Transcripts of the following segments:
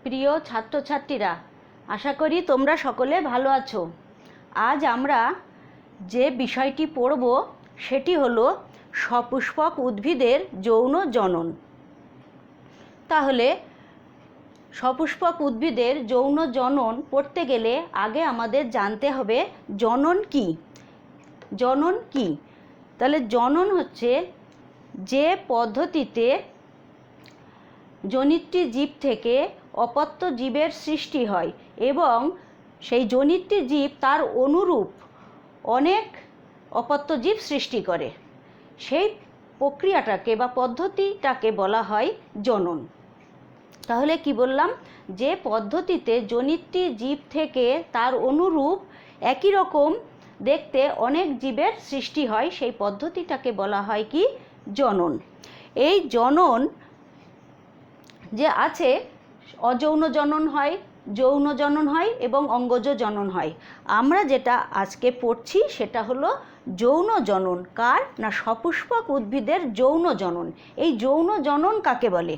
প্রিয় ছাত্রছাত্রীরা, আশা করি তোমরা সকলে ভালো আছো। আজ আমরা যে বিষয়টি পড়ব সেটি হলো সপুষ্পক উদ্ভিদের যৌন জনন। তাহলে সপুষ্পক উদ্ভিদের যৌন জনন পড়তে গেলে আগে আমাদের জানতে হবে জনন কি। জনন কি? তাহলে জনন হচ্ছে যে পদ্ধতিতে জনিত্রী জীব থেকে অপত্য জীবের সৃষ্টি হয় এবং সেই জনিত্রী জীব তার অনুরূপ অনেক অপত্য জীব সৃষ্টি করে, সেই প্রক্রিয়াটাকে বা পদ্ধতিটাকে বলা হয় জনন। তাহলে কি বললাম? যে পদ্ধতিতে জনিত্রী জীব থেকে তার অনুরূপ একই রকম দেখতে অনেক জীবের সৃষ্টি হয়, সেই পদ্ধতিটাকে বলা হয় কি? জনন। এই জনন যে আছে, অযৌন জনন হয়, যৌন জনন হয় এবং অঙ্গজ জনন হয়। আমরা যেটা আজকে পড়ছি সেটা হলো যৌন জনন। কার? না, সপুষ্পক উদ্ভিদের যৌন জনন। এই যৌন জনন কাকে বলে?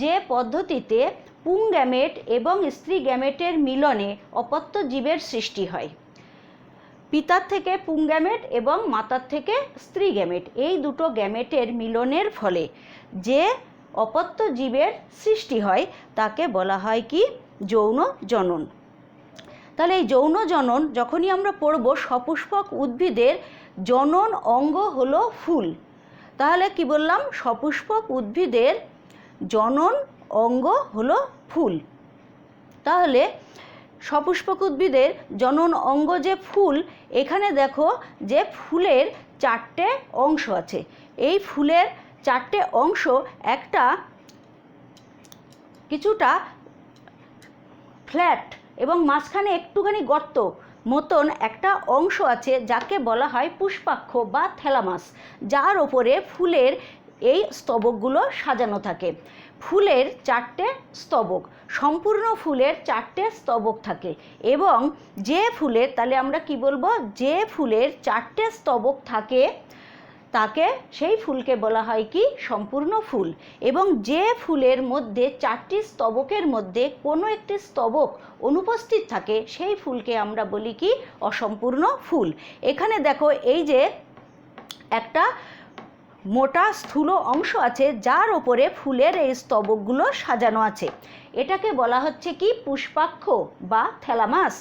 যে পদ্ধতিতে পুংগ্যামেট এবং স্ত্রী গ্যামেটের মিলনে অপত্য জীবের সৃষ্টি হয়। পিতার থেকে পুংগ্যামেট এবং মাতার থেকে স্ত্রী গ্যামেট, এই দুটো গ্যামেটের মিলনের ফলে যে অপত্য জীবের সৃষ্টি হয় তাকে বলা হয় কি? যৌন জনন। তাহলে এই যৌন জনন যখনই আমরা পড়ব, সপুষ্পক উদ্ভিদের জনন অঙ্গ হলো ফুল। তাহলে কি বললাম? সপুষ্পক উদ্ভিদের জনন অঙ্গ হলো ফুল। তাহলে সপুষ্পক উদ্ভিদের জনন অঙ্গ যে ফুল, এখানে দেখো যে ফুলের চারটে অংশ আছে। এই ফুলের চারটে অংশ একটা কিছুটা ফ্ল্যাট এবং মাঝখানে একটুখানি গর্ত মতন একটা অংশ আছে, যাকে বলা হয় পুষ্পাক্ষ বা থ্যালামাস, যার ওপরে ফুলের এই স্তবকগুলো সাজানো থাকে। ফুলের চারটে স্তবক, সম্পূর্ণ ফুলের চারটে স্তবক থাকে এবং যে ফুলের, তাহলে আমরা কি বলবো? যে ফুলের চারটে স্তবক থাকে তাকে, সেই ফুলকে বলা হয় কি? সম্পূর্ণ ফুল। এবং যে ফুলের মধ্যে চারটি স্তবকের মধ্যে কোনো একটি স্তবক অনুপস্থিত থাকে, সেই ফুলকে আমরা বলি কি? অসম্পূর্ণ ফুল। এখানে দেখো এই যে একটা মোটা স্থূল অংশ আছে, যার ওপরে ফুলের এই স্তবকগুলো সাজানো আছে, এটাকে বলা হচ্ছে কি? পুষ্পাক্ষ বা থ্যালামাস।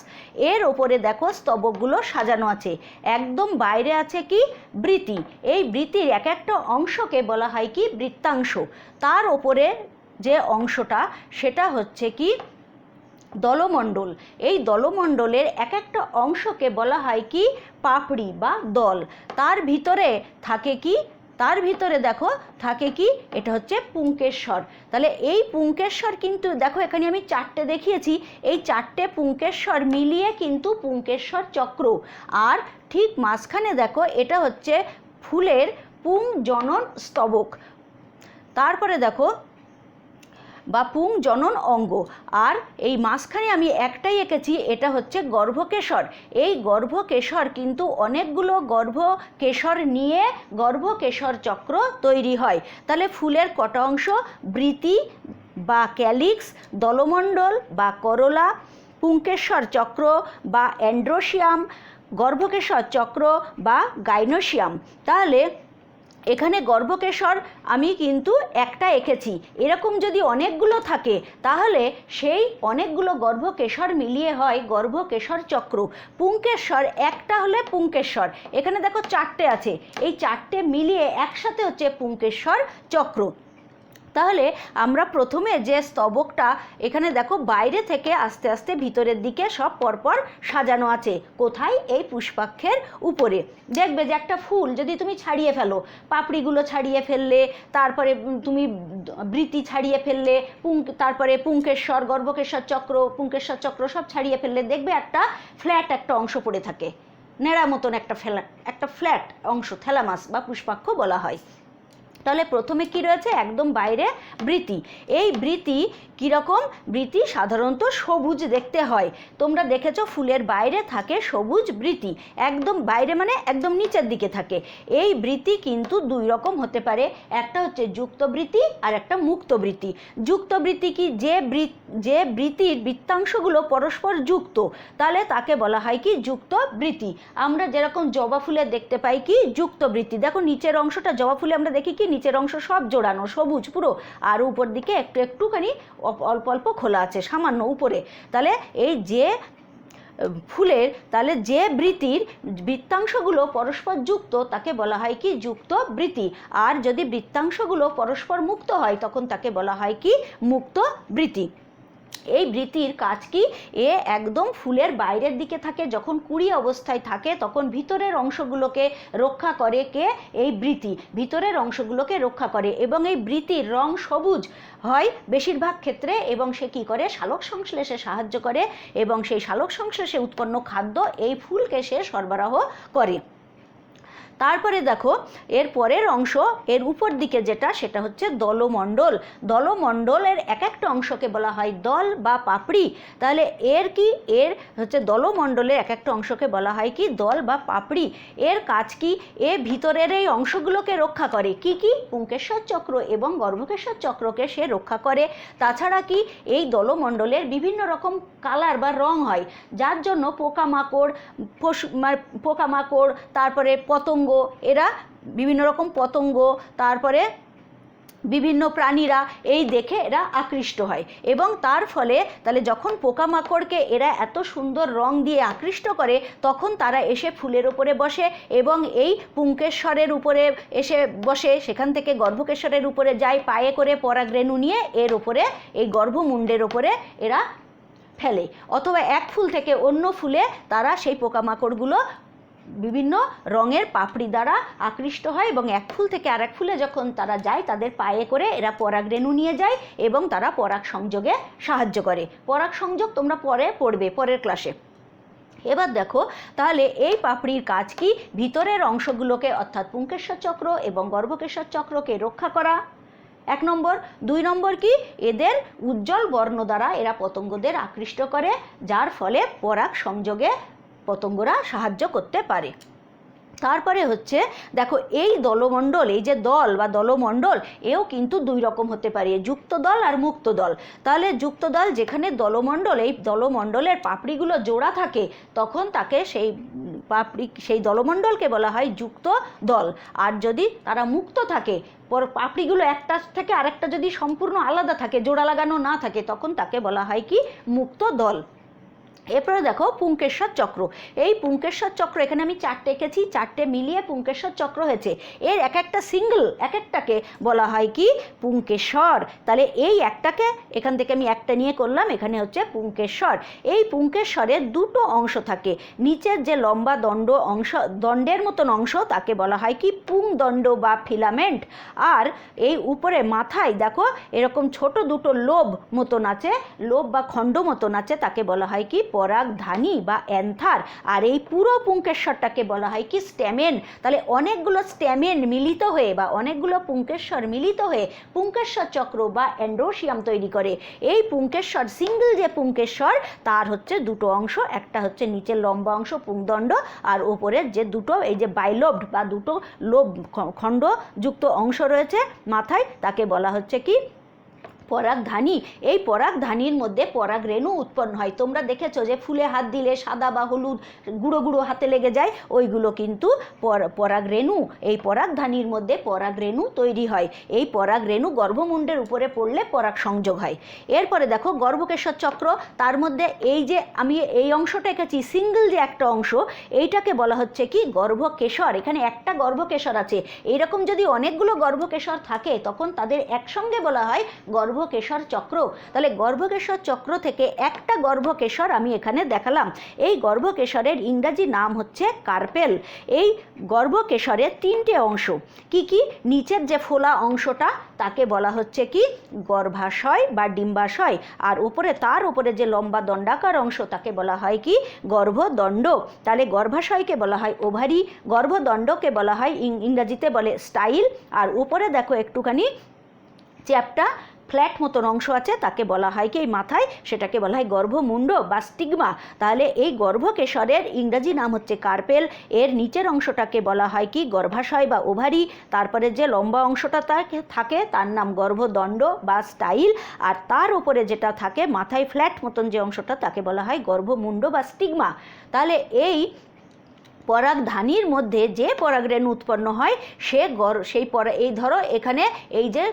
এর ওপরে দেখো স্তবকগুলো সাজানো আছে। একদম বাইরে আছে কি? বৃতি। এই বৃতির এক একটা অংশকে বলা হয় কি? বৃত্তাংশ। তার ওপরে যে অংশটা, সেটা হচ্ছে কি? দলমণ্ডল। এই দলমণ্ডলের এক একটা অংশকে বলা হয় কি? পাপড়ি বা দল। তার ভিতরে থাকে কি? তার ভিতরে দেখো থাকে কি? এটা হচ্ছে পুংকেশ্বর। তাহলে এই পুংকেশ্বর কিন্তু দেখো, এখানে আমি চারটে দেখিয়েছি, এই চারটে পুংকেশ্বর মিলিয়ে কিন্তু পুংকেশ্বর চক্র। আর ঠিক মাঝখানে দেখো, এটা হচ্ছে ফুলের পুং জনন স্তবক। তারপরে দেখো বা পুং জনন অঙ্গ। আর এই মাঝখানে আমি একটাই এঁকেছি, এটা হচ্ছে গর্ভকেশর। এই গর্ভকেশর কিন্তু অনেকগুলো গর্ভকেশর নিয়ে গর্ভকেশর চক্র তৈরি হয়। তাহলে ফুলের কটা অংশ? বৃতি বা ক্যালিক্স, দলমণ্ডল বা করোলা, পুংকেশ্বর চক্র বা অ্যান্ড্রোসিয়াম, গর্ভকেশর চক্র বা গাইনোসিয়াম। তাহলে এখানে গর্ভকেশর আমি কিন্তু একটা এঁকেছি। এরকম যদি অনেকগুলো থাকে, তাহলে সেই অনেকগুলো গর্ভকেশর মিলিয়ে হয় গর্ভকেশর চক্র। পুংকেশ্বর একটা হলে পুংকেশ্বর, এখানে দেখো চারটে আছে, এই চারটে মিলিয়ে একসাথে হচ্ছে পুংকেশ্বর চক্র। তাহলে আমরা প্রথমে যে স্তবকটা, এখানে দেখো বাইরে থেকে আস্তে আস্তে ভিতরের দিকে সব পরপর সাজানো আছে। কোথায়? এই পুষ্পাক্ষের উপরে। দেখবে যে একটা ফুল যদি তুমি ছাড়িয়ে ফেলো, পাপড়িগুলো ছাড়িয়ে ফেললে, তারপরে তুমি বৃতি ছাড়িয়ে ফেললে, তারপরে পুংকেশ্বর, গর্ভকেশ্বর চক্র, পুংকেশ্বর চক্র সব ছাড়িয়ে ফেললে, দেখবে একটা ফ্ল্যাট একটা অংশ পড়ে থাকে, নেড়া মতন একটা ফ্ল্যাট অংশ, থ্যালামাস বা পুষ্পাক্ষ বলা হয়। তাহলে প্রথমে কি রয়েছে, একদম বাইরে বৃতি। এই বৃতি কীরকম, বৃতি সাধারণত সবুজ দেখতে হয়। তোমরা দেখেছো ফুলের বাইরে থাকে সবুজ বৃতি, একদম বাইরে মানে একদম নিচের দিকে থাকে। এই বৃতি কিন্তু দুই রকম হতে পারে, একটা হচ্ছে যুক্ত বৃতি আর একটা মুক্ত বৃতি। যুক্ত বৃতি কি, যে বৃতির বৃত্তাংশগুলো পরস্পর যুক্ত, তাহলে তাকে বলা হয় কি যুক্ত বৃতি। আমরা যেরকম জবা ফুলে দেখতে পাই কি যুক্ত বৃতি, দেখো নিচের অংশটা জবা ফুলে আমরা দেখি কি নিচের অংশ সব জোড়ানো সবুজ পুরো, আর উপর দিকে একটুখানি অল্প অল্প খোলা আছে সামান্য উপরে। তাহলে এই যে ফুলের, তাহলে যে বৃতির বৃত্তাংশগুলো পরস্পর যুক্ত তাকে বলা হয় কি যুক্ত বৃতি, আর যদি বৃত্তাংশগুলো পরস্পর মুক্ত হয় তখন তাকে বলা হয় কি মুক্ত বৃতি। এই বৃতির কাজ কি, এ একদম ফুলের বাইরের দিকে থাকে, যখন কুড়ি অবস্থায় থাকে তখন ভিতরের অংশগুলোকে রক্ষা করে কে, এই বৃতি ভিতরের অংশগুলোকে রক্ষা করে, এবং এই বৃতির রং সবুজ হয় বেশিরভাগ ক্ষেত্রে, এবং সে কি করে সালোক সংশ্লেষে সাহায্য করে, এবং সেই সালোক সংশ্লেষে উৎপন্ন খাদ্য এই ফুলকে সে সরবরাহ করে। তারপরে দেখো এর পরের অংশ, এর উপর দিকে যেটা, সেটা হচ্ছে দলমণ্ডল। দলমণ্ডলের এক একটা অংশকে বলা হয় দল বা পাপড়ি। তাহলে এর কি, এর হচ্ছে দলমণ্ডলের এক একটা অংশকে বলা হয় কি দল বা পাপড়ি। এর কাজ কি, এ ভিতরের এই অংশগুলোকে রক্ষা করে, কি কি পুংকেশ্বর চক্র এবং গর্ভকেশ্বর চক্রকে সে রক্ষা করে। তাছাড়া কি, এই দলমণ্ডলের বিভিন্ন রকম কালার বা রং হয়, যার জন্য পোকামাকড়, তারপরে পতঙ্গ, এরা বিভিন্ন রকম পতঙ্গ, তারপরে বিভিন্ন প্রাণীরা এই দেখে এরা আকৃষ্ট হয়, এবং তার ফলে তাহলে যখন পোকামাকড়কে এরা এত সুন্দর রং দিয়ে আকৃষ্ট করে তখন তারা এসে ফুলের উপরে বসে, এবং এই পুংকেশ্বরের উপরে এসে বসে, সেখান থেকে গর্ভকেশ্বরের উপরে যায়, পায়ে করে পরাগরেণু নিয়ে এর উপরে এই গর্ভমুণ্ডের উপরে এরা ফেলে, অথবা এক ফুল থেকে অন্য ফুলে তারা সেই পোকামাকড়গুলো বিভিন্ন রঙের পাপড়ি দ্বারা আকৃষ্ট হয়, এবং এক ফুল থেকে আরেক ফুলে যখন তারা যায় তাদের পায়ে করে এরা পরাগরেণু নিয়ে যায়, এবং তারা পরাগ সংযোগে সাহায্য করে। পরাগ সংযোগ তোমরা পরে পড়বে পরের ক্লাসে। এবার দেখো তাহলে এই পাপড়ির কাজ কি, ভিতরের অংশগুলোকে অর্থাৎ পুংকেশ্বর চক্র এবং গর্ভকেশ্বর চক্রকে রক্ষা করা, এক নম্বর। দুই নম্বর কি, এদের উজ্জ্বল বর্ণ দ্বারা এরা পতঙ্গদের আকৃষ্ট করে, যার ফলে পরাগ সংযোগে পতঙ্গরা সাহায্য করতে পারে। তারপরে হচ্ছে দেখো এই দলমণ্ডল, এই যে দল বা দলমণ্ডল, এও কিন্তু দুই রকম হতে পারে, যুক্ত দল আর মুক্ত দল। তাহলে যুক্ত দল যেখানে দলমণ্ডল, এই দলমণ্ডলের পাপড়িগুলো জোড়া থাকে তখন তাকে সেই দলমণ্ডলকে বলা হয় যুক্ত দল। আর যদি তারা মুক্ত থাকে, পাপড়িগুলো একটা থেকে আরেকটা যদি সম্পূর্ণ আলাদা থাকে, জোড়া লাগানো না থাকে, তখন তাকে বলা হয় কি মুক্ত দল। এরপরে দেখো পুংকেশ্বর চক্র। এই পুংকেশ্বর চক্র এখানে আমি চারটে এঁকেছি, চারটে মিলিয়ে পুংকেশ্বর চক্র হয়েছে। এর এক একটা সিঙ্গল, এক একটাকে বলা হয় কি পুংকেশ্বর। তাহলে এই একটাকে এখান থেকে আমি একটা নিয়ে করলাম, এখানে হচ্ছে পুংকেশ্বর। এই পুংকেশ্বরের দুটো অংশ থাকে, নিচের যে লম্বা দণ্ডের মতন অংশ তাকে বলা হয় কি পুংদণ্ড বা ফিলামেন্ট, আর এই উপরে মাথায় দেখো এরকম ছোট দুটো লোভ মতন আছে, লোভ বা খণ্ড মতন আছে, তাকে বলা হয় কি পরাগধানী বা অ্যান্থার। আর এই পুরো পুংকেশ্বরটাকে বলা হয় কি স্ট্যামেন। তাহলে অনেকগুলো স্ট্যামেন মিলিত হয়ে বা অনেকগুলো পুংকেশ্বর মিলিত হয়ে পুংকেশ্বর চক্র বা অ্যান্ড্রোসিয়াম তৈরি করে। এই পুংকেশ্বর, সিঙ্গল যে পুংকেশ্বর, তার হচ্ছে দুটো অংশ, একটা হচ্ছে নিচের লম্বা অংশ পুংদণ্ড, আর ওপরের যে দুটো এই যে বাইলোবড বা দুটো লোভ খণ্ডযুক্ত অংশ রয়েছে মাথায়, তাকে বলা হচ্ছে কি পরাগধানী। এই পরাগধানীর মধ্যে পরাগরেণু উৎপন্ন হয়। তোমরা দেখেছো যে ফুলে হাত দিলে সাদা বা হলুদ গুঁড়ো গুঁড়ো হাতে লেগে যায়, ওইগুলো কিন্তু পরাগরেণু। এই পরাগধানীর মধ্যে পরাগরেণু তৈরি হয়। এই পরাগরেণু গর্ভমুণ্ডের উপরে পড়লে পরাগ সংযোগ হয়। এরপরে দেখো গর্ভকেশ্বর চক্র, তার মধ্যে এই যে আমি এই অংশটা এঁকেছি সিঙ্গল যে একটা অংশ, এইটাকে বলা হচ্ছে কি গর্ভকেশর। এখানে একটা গর্ভকেশর আছে, এইরকম যদি অনেকগুলো গর্ভকেশর থাকে তখন তাদের একসঙ্গে বলা হয় গর্ভ গর্ভকেশর চক্র। তাহলে গর্ভকেশর চক্র থেকে একটা গর্ভকেশর আমি এখানে দেখালাম। এই গর্ভকেশরের ইংরাজি নাম হচ্ছে কার্পেল। এই গর্ভকেশরের তিনটে অংশ কি কি? নিচের যে ফোলা অংশটা তাকে বলা হচ্ছে কি গর্ভাশয় বা ডিম্বাশয়, আর উপরে তার উপরে যে লম্বা দণ্ডাকার অংশ তাকে বলা হয় কি গর্ভদণ্ড। তাহলে গর্ভাশয়কে বলা হয় ওভারি, গর্ভদণ্ডকে বলা হয় ইংরাজিতে বলে স্টাইল, আর উপরে দেখো একটুখানি চ্যাপ্টা ফ্ল্যাট মতন অংশ আছে তাকে বলা হয় কি এই মাথায়, সেটাকে বলা হয় গর্ভমুণ্ড বা স্টিগমা। তাহলে এই গর্ভকেশরের ইংরাজি নাম হচ্ছে কার্পেল। এর নিচের অংশটাকে বলা হয় কি গর্ভাশয় বা ওভারি, তারপরে যে লম্বা অংশটা থাকে তার নাম গর্ভদণ্ড বা স্টাইল, আর তার উপরে যেটা থাকে মাথায় ফ্ল্যাট মতন যে অংশটা তাকে বলা হয় গর্ভমুণ্ড বা স্টিগমা। তাহলে এই পরাগধানীর মধ্যে যে পরাগরেণু উৎপন্ন হয় সেই এই ধরো এখানে এই যে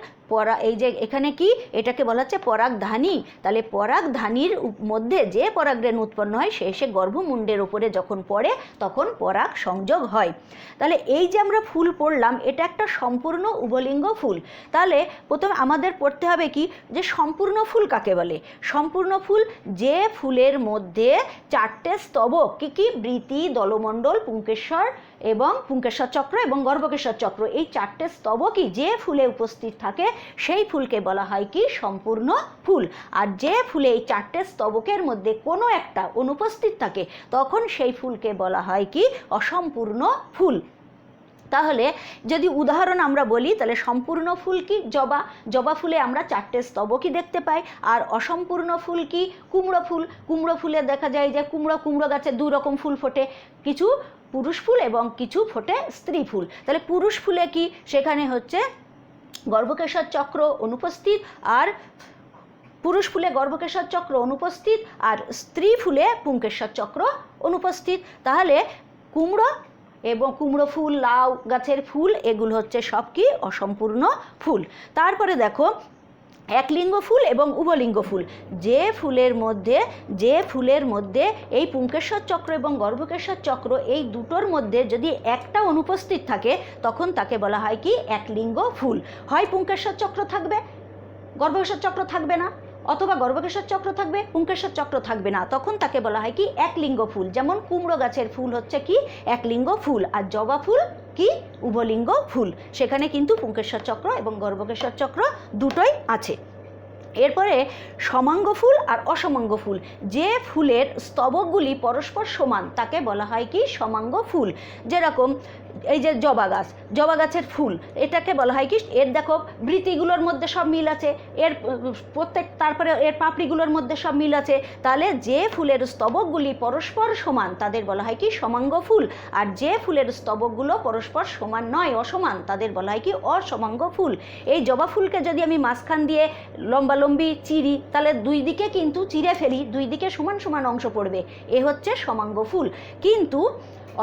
এখানে কি এটাকে বলা হচ্ছে পরাগধানী। তাহলে পরাগধানীর মধ্যে যে পরাগরেণু উৎপন্ন হয় সে এসে গর্ভমুণ্ডের উপরে যখন পড়ে তখন পরাগ সংযোগ হয়। তাহলে এই যে আমরা ফুল পড়লাম এটা একটা সম্পূর্ণ উভলিঙ্গ ফুল। তাহলে প্রথমে আমাদের পড়তে হবে কি যে সম্পূর্ণ ফুল কাকে বলে। সম্পূর্ণ ফুল যে ফুলের মধ্যে চারটে স্তবক কি কি বৃতি, দলমণ্ডল, পুংকেশর এবং পুংকেশর চক্র এবং গর্ভকেশর চক্র, এই চারটে স্তবকই যে ফুলে উপস্থিত থাকে সেই ফুলকে বলা হয় কি সম্পূর্ণ ফুল। আর যে ফুলে এই চারটে স্তবকের মধ্যে কোনো একটা অনুপস্থিত থাকে তখন সেই ফুলকে বলা হয় কি অসম্পূর্ণ ফুল। তাহলে যদি উদাহরণ আমরা বলি তাহলে সম্পূর্ণ ফুল কি জবা ফুলে আমরা চারটে স্তবকই দেখতে পাই। আর অসম্পূর্ণ ফুল কি কুমড়ো ফুলে দেখা যায় যে কুমড়ো গাছে দুই রকম ফুল ফোটে, কিছু পুরুষ ফুল এবং কিছু ফোটে স্ত্রী ফুল। তাহলে পুরুষ ফুলে কি সেখানে হচ্ছে গর্ভকেশর চক্র অনুপস্থিত, আর পুরুষ ফুলে গর্ভকেশর চক্র অনুপস্থিত, আর স্ত্রী ফুলে পুংকেশর চক্র অনুপস্থিত। তাহলে কুমড়ো ফুল, লাউ গাছের ফুল এগুলো হচ্ছে সব কি অসম্পূর্ণ ফুল। তারপরে দেখো একলিঙ্গ ফুল এবং উভলিঙ্গ ফুল। যে ফুলের মধ্যে এই পুংকেশর চক্র এবং গর্ভকেশর চক্র এই দুটোর মধ্যে যদি একটা অনুপস্থিত থাকে তখন তাকে বলা হয় কি একলিঙ্গ ফুল। হয় পুংকেশর চক্র থাকবে, গর্ভকেশর চক্র থাকবে না, অথবা গর্ভকেশর চক্র থাকবে, পুংকেশর চক্র থাকবে না, তখন তাকে বলা হয় কি একলিঙ্গ ফুল। যেমন কুমড়ো গাছের ফুল হচ্ছে কি একলিঙ্গ ফুল, আর জবা ফুল কি উভলিঙ্গ ফুল। সেখানে কিন্তু পুংকেশর চক্র এবং গর্ভকেশর চক্র দুটোই আছে। এরপরে সমাঙ্গ ফুল আর অসমাঙ্গ ফুল। যে ফুলের স্তবকগুলি পরস্পর সমান তাকে বলা হয় কি সমাঙ্গ ফুল। যেরকম এই যে জবা গাছের ফুল, এটাকে বলা হয় কি এর দেখো বৃতিগুলোর মধ্যে সব মিল আছে, এর তারপরে এর পাপড়িগুলোর মধ্যে সব মিল আছে। তাহলে যে ফুলের স্তবকগুলি পরস্পর সমান তাদের বলা হয় কি সমাঙ্গ ফুল, আর যে ফুলের স্তবকগুলো পরস্পর সমান নয়, অসমান, তাদের বলা হয় কি অসমাঙ্গ ফুল। এই জবা ফুলকে যদি আমি মাঝখান দিয়ে লম্বি চিরি তাহলে দুই দিকে কিন্তু চিরে ফেলি, দুই দিকে সমান সমান অংশ পড়বে, এ হচ্ছে সমাঙ্গ ফুল। কিন্তু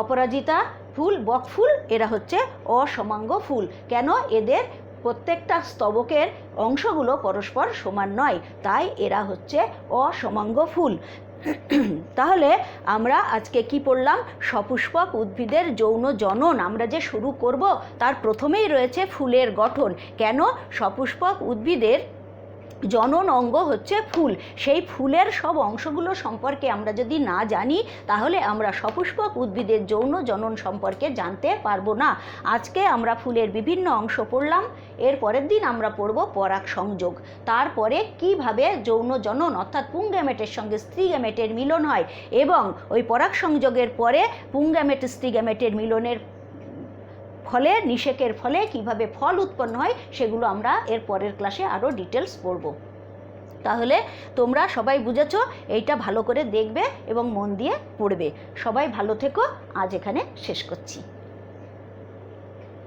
অপরাজিতা ফুল, বক ফুল এরা হচ্ছে অসমাঙ্গ ফুল। কেন? এদের প্রত্যেকটা স্তবকের অংশগুলো পরস্পর সমান নয়, তাই এরা হচ্ছে অসমাঙ্গ ফুল। তাহলে আমরা আজকে কি পড়লাম? সপুষ্পক উদ্ভিদের যৌন জনন আমরা যে শুরু করব তার প্রথমেই রয়েছে ফুলের গঠন। কেন? সপুষ্পক উদ্ভিদের জনন অঙ্গ হচ্ছে ফুল। সেই ফুলের সব অংশগুলো সম্পর্কে আমরা যদি না জানি তাহলে আমরা সপুষ্পক উদ্ভিদের যৌন জনন সম্পর্কে জানতে পারবো না। আজকে আমরা ফুলের বিভিন্ন অংশ পড়লাম, এর পরের দিন আমরা পড়ব পরাগ সংযোগ, তারপরে কিভাবে যৌন জনন অর্থাৎ পুংগ্যামেটের সঙ্গে স্ত্রী গ্যামেটের মিলন হয় এবং ওই পরাগ সংযোগের পরে পুংগ্যামেট স্ত্রী গ্যামেটের মিলনের ফলে নিষেকের ফলে কিভাবে ফল উৎপন্ন হয় সেগুলো আমরা এর পরের ক্লাসে আরও ডিটেলস পড়ব। তাহলে তোমরা সবাই বুঝেছো, এইটা ভালো করে দেখবে এবং মন দিয়ে পড়বে। সবাই ভালো থেকো, আজ এখানে শেষ করছি।